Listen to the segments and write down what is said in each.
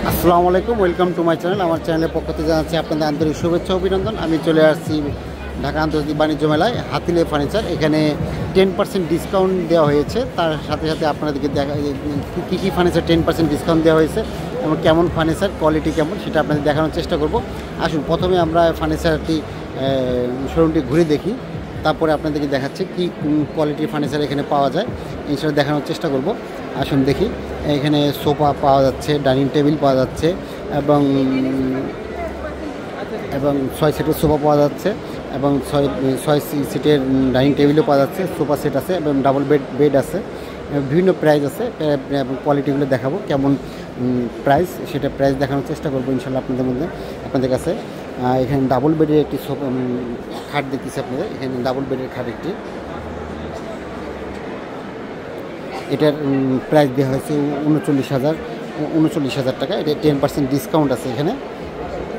আসসালামু আলাইকুম, welcome to my channel. আমার চ্যানেলের পক্ষ থেকে জানাচ্ছি আপনাদের আন্তরিক শুভেচ্ছা অভিনন্দন। আমি চলে আসছি ঢাকা আন্তর্জাতিক বাণিজ্য মেলায় হাতিলে ফার্নিচার। এখানে 10% ডিসকাউন্ট দেওয়া হয়েছে। তার সাথে সাথে আপনাদেরকে দেখা কী কী ফার্নিচার 10% ডিসকাউন্ট দেওয়া হয়েছে এবং কেমন ফার্নিচার, কোয়ালিটি কেমন, সেটা আপনাদের দেখানোর চেষ্টা করব। আসুন, প্রথমে আমরা ফার্নিচারটি শোরুমটি ঘুরে দেখি, তারপরে আপনাদেরকে দেখাচ্ছি কী কোয়ালিটির ফার্নিচার এখানে পাওয়া যায়, সেটা দেখানোর চেষ্টা করব। আসুন দেখি। এখানে সোফা পাওয়া যাচ্ছে, ডাইনিং টেবিল পাওয়া যাচ্ছে এবং 6 সিটের সোফা পাওয়া যাচ্ছে এবং 6 সিটের ডাইনিং টেবিলও পাওয়া যাচ্ছে। সোফা সেট আছে এবং ডাবল বেড আছে। বিভিন্ন প্রাইস আছে এবং কোয়ালিটিগুলো দেখাবো কেমন প্রাইস, সেটা প্রাইস দেখানোর চেষ্টা করবো ইনশাল্লাহ আপনাদের কাছে। এখানে ডাবল বেডের একটি খাট দেখতেছি আপনাদের। এখানে ডাবল বেডের খাট একটি, এটার প্রাইস দেওয়া হয়েছে 39,000 টাকা। এটা 10% ডিসকাউন্ট আছে, এখানে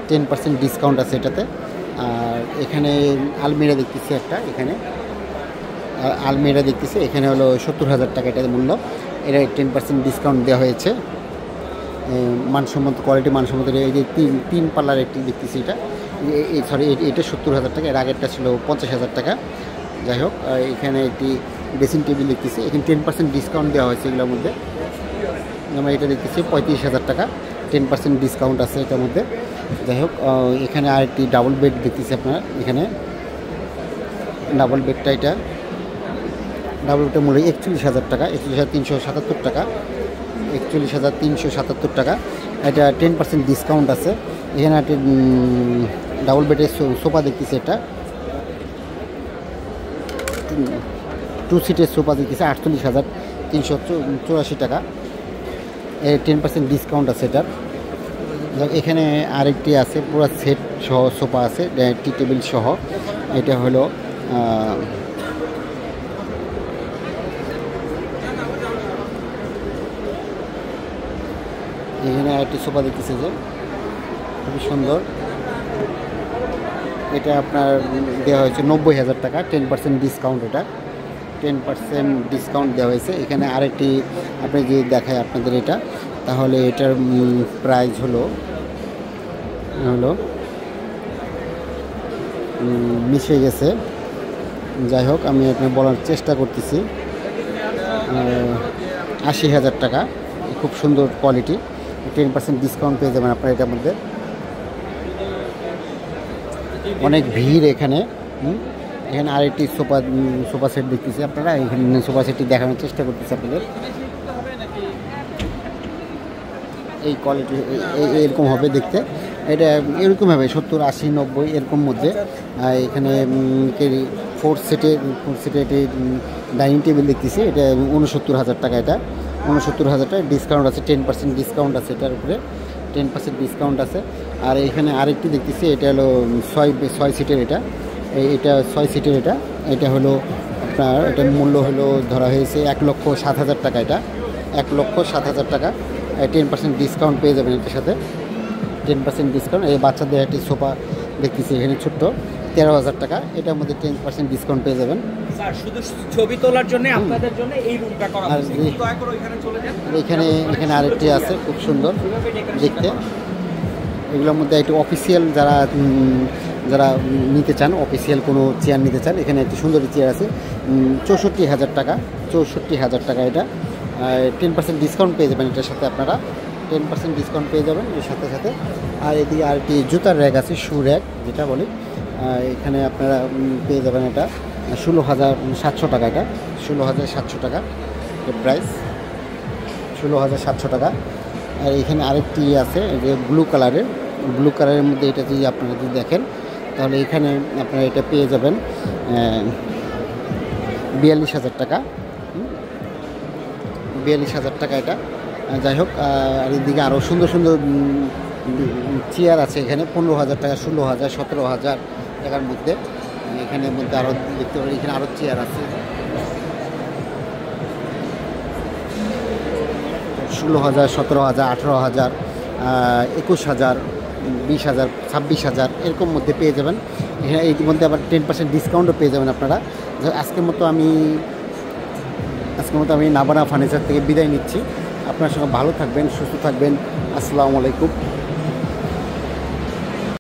10% ডিসকাউন্ট আছে এটাতে। আর এখানে আলমিরা দেখতেছি একটা, এখানে আলমিরা দেখতেছি, এখানে হলো 70,000 টাকা এটার মূল্য। এটা 10% ডিসকাউন্ট দেওয়া হয়েছে। মানসম্মত কোয়ালিটি, মানসম্মত। এই যে তিন পাল্লার একটি দেখতেছি, এটা 70,000 টাকা। এর আগেরটা ছিল 50,000 টাকা। যাই হোক, এখানে একটি ড্রেসিং টেবিল দেখতেছি, এখানে 10% ডিসকাউন্ট দেওয়া হয়েছে এগুলোর মধ্যে। আমরা এটা দেখতেছি 35,000 টাকা, 10% ডিসকাউন্ট আছে এটার মধ্যে। যাই হোক, এখানে আরেকটি ডাবল বেড দেখতেছি আপনারা। এখানে ডাবল বেডটা মূল্য 41,000 টাকা, 41,377 টাকা, 41,377 টাকা। এটা 10% ডিসকাউন্ট আছে। এখানে একটি ডাবল বেডের সোফা দেখতেছি, এটা 2 সিটের সোফা দেখতেছি 48,384 টাকা। 10% ডিসকাউন্ট আছে এটার। এখানে আরেকটি আছে, পুরো সেট সহ সোফা আছে, টি টেবিল সহ। এটা হলো এখানে আরেকটি সোফা দেখতেছে যে খুবই সুন্দর। এটা আপনার দেওয়া হয়েছে 90,000 টাকা, 10% ডিসকাউন্ট। এটা 10% ডিসকাউন্ট দেওয়া হয়েছে। এখানে আরেকটি আপনি যদি দেখায় আপনাদের এটা, তাহলে এটার প্রাইস হলো মিশে গেছে। যাই হোক, আমি আপনার বলার চেষ্টা করতেছি। 80,000 টাকা, খুব সুন্দর কোয়ালিটি। 10% ডিসকাউন্ট পেয়ে যাবেন আপনার এটার মধ্যে। অনেক ভিড় এখানে। এখানে আরেকটি সোফা সেট দেখতেছি আপনারা। এখানে সোফা সেটটি দেখানোর চেষ্টা করতেছি আপনাদের। এই কোয়ালিটি এরকম হবে দেখতে। এটা এরকম হবে 70, 80, 90 এরকম মধ্যে। এখানে 4 সিটের একটি ডাইনিং টেবিল দেখতেছি, এটা 69,000 টাকা। এটা 69,000 টাকা ডিসকাউন্ট আছে, 10% ডিসকাউন্ট আছে এটার উপরে, 10% ডিসকাউন্ট আছে। আর এখানে আরেকটি দেখতেছি, এটা হলো 6 সিটের। এটা 6 সিটের। এটা হলো আপনার, এটার মূল্য হলো ধরা হয়েছে 1,07,000 টাকা। এটা 1,07,000 টাকা। 10% ডিসকাউন্ট পেয়ে যাবেন এটার সাথে, 10% ডিসকাউন্ট। এই বাচ্চাদের একটি সোফা দেখতেছি এখানে ছোট্ট, 13,000 টাকা। এটার মধ্যে 10% ডিসকাউন্ট পেয়ে যাবেন। স্যার, শুধু ছবি তোলার জন্য আপনাদের জন্য এই রুমটা করা হয়েছে। দয়া করে ওখানে চলে যান। এখানে আরেকটি আছে খুব সুন্দর দেখতে। এগুলোর মধ্যে একটু অফিসিয়াল যারা নিতে চান, অফিসিয়াল কোনো চেয়ার নিতে চান, এখানে একটি সুন্দর চেয়ার আছে। 64,000 টাকা, 64,000 টাকা। এটা 10% ডিসকাউন্ট পেয়ে যাবেন এটার সাথে আপনারা, 10% ডিসকাউন্ট পেয়ে যাবেন এর সাথে সাথে। আর এদিকে আরেকটি জুতার র্যাক আছে, শু র্যাক যেটা বলি। এখানে আপনারা পেয়ে যাবেন এটা 16,700 টাকা। এটা 16,700 টাকা প্রাইস, 16,700 টাকা। আর এখানে আরেকটি আছে যে ব্লু কালারের মধ্যে। এটা যদি আপনারা যদি দেখেন, তাহলে এখানে আপনারা এটা পেয়ে যাবেন 42,000 টাকা, 42,000 টাকা এটা। যাই হোক, আর এদিকে আরও সুন্দর সুন্দর চেয়ার আছে এখানে 15,000 টাকা, 16,000, 17,000 টাকার মধ্যে। এখানের মধ্যে আরও দেখতে পারেন, এখানে আরও চেয়ার আছে 16,000, 17,000, 18,000, 21,000, 20,000, 26,000 এরকম মধ্যে পেয়ে যাবেন। এখানে এর মধ্যে আবার 10% ডিসকাউন্টও পেয়ে যাবেন আপনারা। আজকের মতো আমি নাবানা ফার্নিচার থেকে বিদায় নিচ্ছি। আপনার সঙ্গে ভালো থাকবেন, সুস্থ থাকবেন। আসসালামু আলাইকুম।